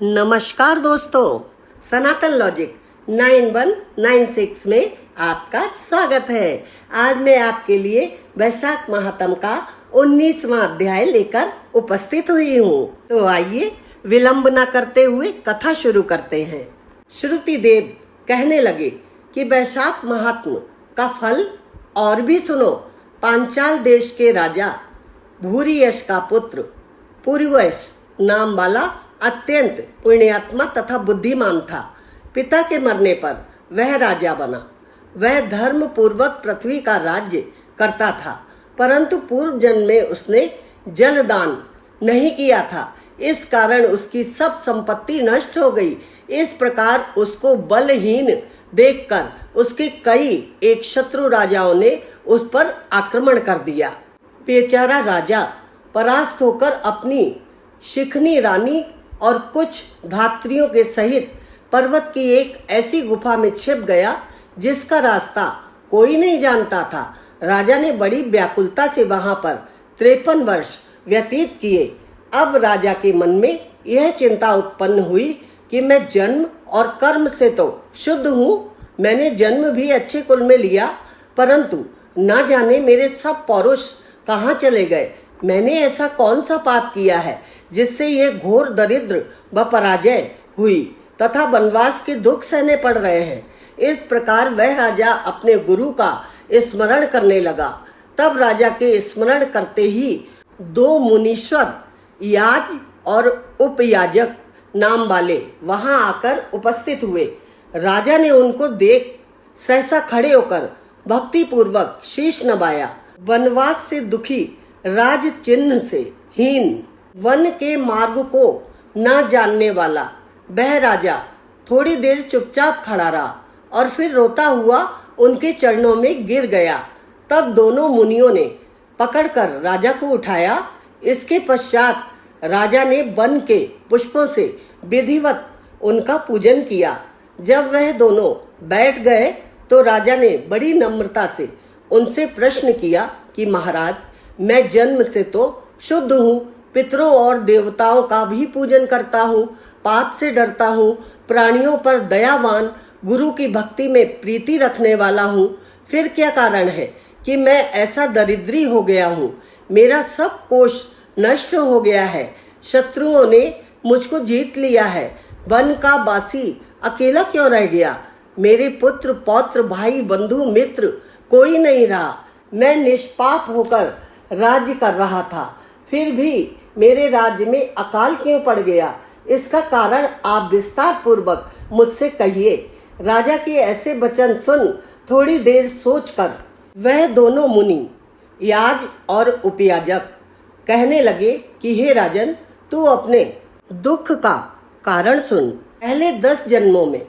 नमस्कार दोस्तों, सनातन लॉजिक 9196 में आपका स्वागत है। आज मैं आपके लिए वैशाख महात्म का 19वां अध्याय लेकर उपस्थित हुई हूँ। तो आइए विलंब न करते हुए कथा शुरू करते हैं। श्रुति देव कहने लगे कि वैशाख महात्म का फल और भी सुनो। पांचाल देश के राजा भूरियश का पुत्र पूर्वयश नाम वाला अत्यंत पुण्यात्मा तथा बुद्धिमान था। पिता के मरने पर वह राजा बना। वह धर्म पूर्वक पृथ्वी का राज्य करता था, परंतु पूर्व जन्म में उसने जलदान नहीं किया था। इस कारण उसकी सब संपत्ति नष्ट हो गई। इस प्रकार उसको बलहीन देखकर उसके कई एक शत्रु राजाओं ने उस पर आक्रमण कर दिया। बेचारा राजा परास्त होकर अपनी शिखनी रानी और कुछ धात्रियों के सहित पर्वत की एक ऐसी गुफा में छिप गया जिसका रास्ता कोई नहीं जानता था। राजा ने बड़ी व्याकुलता से वहां पर 53 वर्ष व्यतीत किए। अब राजा के मन में यह चिंता उत्पन्न हुई कि मैं जन्म और कर्म से तो शुद्ध हूँ। मैंने जन्म भी अच्छे कुल में लिया, परंतु न जाने मेरे सब पौरुष कहाँ चले गए। मैंने ऐसा कौन सा पाप किया है जिससे यह घोर दरिद्र व पराजय हुई तथा वनवास के दुख सहने पड़ रहे हैं। इस प्रकार वह राजा अपने गुरु का स्मरण करने लगा। तब राजा के स्मरण करते ही दो मुनीश्वर याज और उपयाजक नाम वाले वहां आकर उपस्थित हुए। राजा ने उनको देख सहसा खड़े होकर भक्ति पूर्वक शीश नवाया। वनवास से दुखी, राज चिन्ह से हीन, वन के मार्ग को न जानने वाला वह राजा थोड़ी देर चुपचाप खड़ा रहा और फिर रोता हुआ उनके चरणों में गिर गया। तब दोनों मुनियों ने पकड़कर राजा को उठाया। इसके पश्चात राजा ने वन के पुष्पों से विधिवत उनका पूजन किया। जब वह दोनों बैठ गए तो राजा ने बड़ी नम्रता से उनसे प्रश्न किया कि महाराज, मैं जन्म से तो शुद्ध हूँ, पितरों और देवताओं का भी पूजन करता हूँ, पाप से डरता हूँ, प्राणियों पर दयावान, गुरु की भक्ति में प्रीति रखने वाला हूँ। फिर क्या कारण है कि मैं ऐसा दरिद्री हो गया हूँ? मेरा सब कोष नष्ट हो गया है। शत्रुओं ने मुझको जीत लिया है। वन का बासी अकेला क्यों रह गया? मेरे पुत्र पौत्र भाई बंधु मित्र कोई नहीं रहा। मैं निष्पाप होकर राज्य कर रहा था, फिर भी मेरे राज्य में अकाल क्यों पड़ गया? इसका कारण आप विस्तार पूर्वक मुझसे कहिए। राजा के ऐसे वचन सुन थोड़ी देर सोचकर वह दोनों मुनि याज और उपयाजक कहने लगे कि हे राजन, तू अपने दुख का कारण सुन। पहले 10 जन्मों में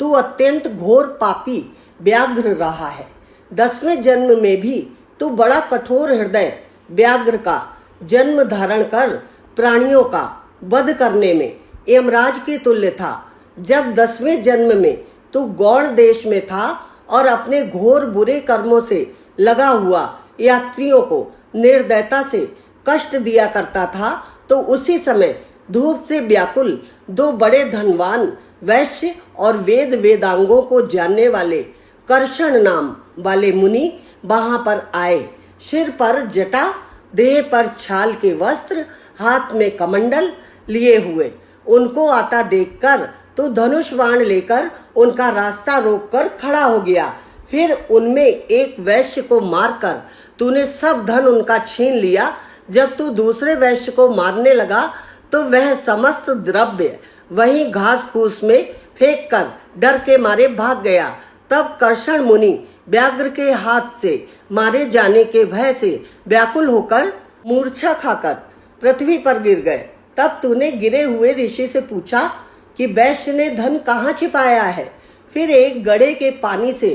तू अत्यंत घोर पापी व्याघ्र रहा है। 10वें जन्म में भी तू बड़ा कठोर हृदय व्याघ्र का जन्म धारण कर प्राणियों का वध करने में यमराज के तुल्य था। जब 10वें जन्म में तू गौड़ देश में था और अपने घोर बुरे कर्मों से लगा हुआ यात्रियों को निर्दयता से कष्ट दिया करता था, तो उसी समय धूप से व्याकुल 2 बड़े धनवान वैश्य और वेद वेदांगों को जानने वाले कर्षण नाम वाले मुनि वहां पर आए। सिर पर जटा, देह पर छाल के वस्त्र, हाथ में कमंडल लिए हुए। उनको आता देखकर तो धनुष बाण लेकर उनका रास्ता रोककर खड़ा हो गया। फिर उनमें एक वैश्य को मारकर तूने सब धन उनका छीन लिया। जब तू दूसरे वैश्य को मारने लगा तो वह समस्त द्रव्य वहीं घास फूस में फेंक कर डर के मारे भाग गया। तब कर्षण मुनि व्याघ्र के हाथ से मारे जाने के भय से व्याकुल होकर मूर्छा खाकर पृथ्वी पर गिर गए। तब तूने गिरे हुए ऋषि से पूछा कि वैश्य ने धन कहाँ छिपाया है। फिर एक गड्ढे के पानी से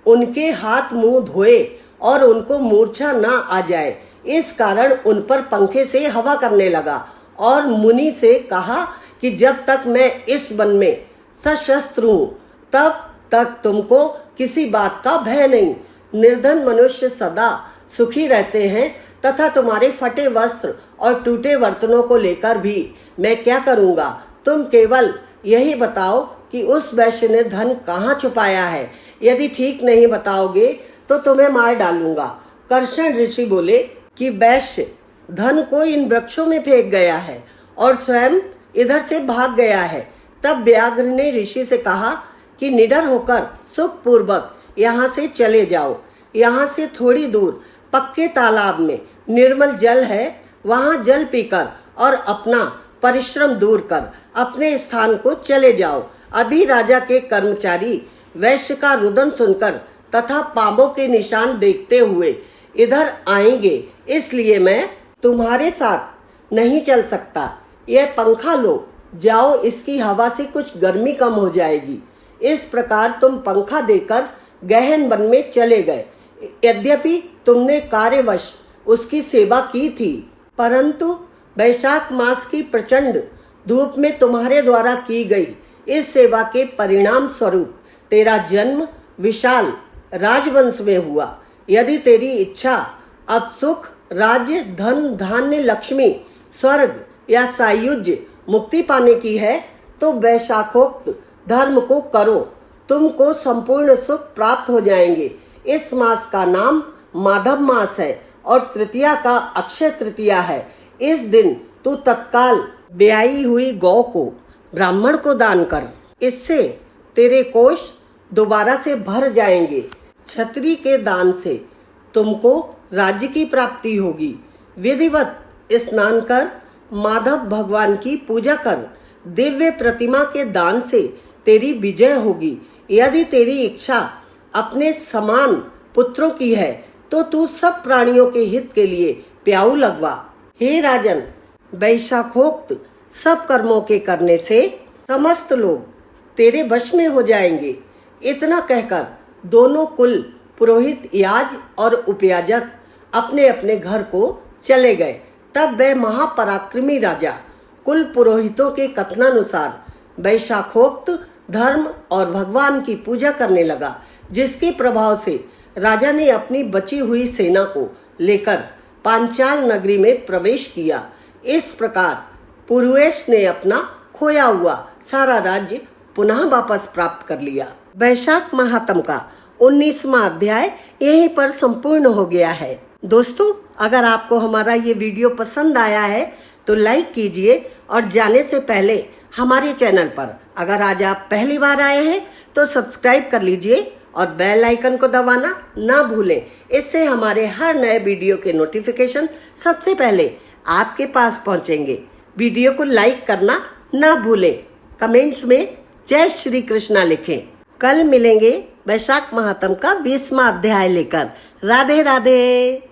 उनके हाथ मुंह धोए और उनको मूर्छा न आ जाए, इस कारण उन पर पंखे से हवा करने लगा और मुनि से कहा कि जब तक मैं इस वन में सशस्त्र हूँ तब तक तुमको किसी बात का भय नहीं। निर्धन मनुष्य सदा सुखी रहते हैं तथा तुम्हारे फटे वस्त्र और टूटे बर्तनों को लेकर भी मैं क्या करूंगा? तुम केवल यही बताओ कि उस वैश्य ने धन कहाँ छुपाया है। यदि ठीक नहीं बताओगे तो तुम्हें मार डालूंगा। कर्षण ऋषि बोले कि वैश्य धन को इन वृक्षों में फेंक गया है और स्वयं इधर से भाग गया है। तब व्याघ्र ने ऋषि से कहा कि निडर होकर सुख पूर्वक यहाँ से चले जाओ। यहाँ से थोड़ी दूर पक्के तालाब में निर्मल जल है, वहाँ जल पीकर और अपना परिश्रम दूर कर अपने स्थान को चले जाओ। अभी राजा के कर्मचारी वैश्य का रुदन सुनकर तथा पांवों के निशान देखते हुए इधर आएंगे, इसलिए मैं तुम्हारे साथ नहीं चल सकता। यह पंखा लो, जाओ, इसकी हवा से कुछ गर्मी कम हो जाएगी। इस प्रकार तुम पंखा देकर गहन वन में चले गए। यद्यपि तुमने कार्यवश उसकी सेवा की थी, परंतु वैशाख मास की प्रचंड धूप में तुम्हारे द्वारा की गई इस सेवा के परिणाम स्वरूप तेरा जन्म विशाल राजवंश में हुआ। यदि तेरी इच्छा अब सुख, राज्य, धन, धान्य, लक्ष्मी, स्वर्ग या सायुज्य मुक्ति पाने की है तो वैशाखोक्त धर्म को करो, तुमको संपूर्ण सुख प्राप्त हो जाएंगे। इस मास का नाम माधव मास है और तृतीया का अक्षय तृतीया है। इस दिन तू तत्काल ब्याई हुई गौ को ब्राह्मण को दान कर, इससे तेरे कोष दोबारा से भर जाएंगे। छतरी के दान से तुमको राज्य की प्राप्ति होगी। विधिवत स्नान कर माधव भगवान की पूजा कर। दिव्य प्रतिमा के दान से तेरी विजय होगी। यदि तेरी इच्छा अपने समान पुत्रों की है तो तू सब प्राणियों के हित के लिए प्याऊ लगवा। हे राजन, वैशाखोक्त सब कर्मों के करने से समस्त लोग तेरे वश में हो जाएंगे। इतना कहकर दोनों कुल पुरोहित, याज और उपयाजक अपने अपने घर को चले गए। तब वह महापराक्रमी राजा कुल पुरोहितों के कथनानुसार वैशाखोक्त धर्म और भगवान की पूजा करने लगा, जिसके प्रभाव से राजा ने अपनी बची हुई सेना को लेकर पांचाल नगरी में प्रवेश किया। इस प्रकार पुरुष ने अपना खोया हुआ सारा राज्य पुनः वापस प्राप्त कर लिया। वैशाख महात्म का 19वां अध्याय यहीं पर संपूर्ण हो गया है। दोस्तों, अगर आपको हमारा ये वीडियो पसंद आया है तो लाइक कीजिए और जाने से पहले हमारे चैनल पर अगर आज आप पहली बार आए हैं तो सब्सक्राइब कर लीजिए और बेल आइकन को दबाना ना भूलें। इससे हमारे हर नए वीडियो के नोटिफिकेशन सबसे पहले आपके पास पहुंचेंगे। वीडियो को लाइक करना ना भूलें। कमेंट्स में जय श्री कृष्णा लिखें। कल मिलेंगे वैशाख महात्म का 20वां अध्याय लेकर। राधे राधे।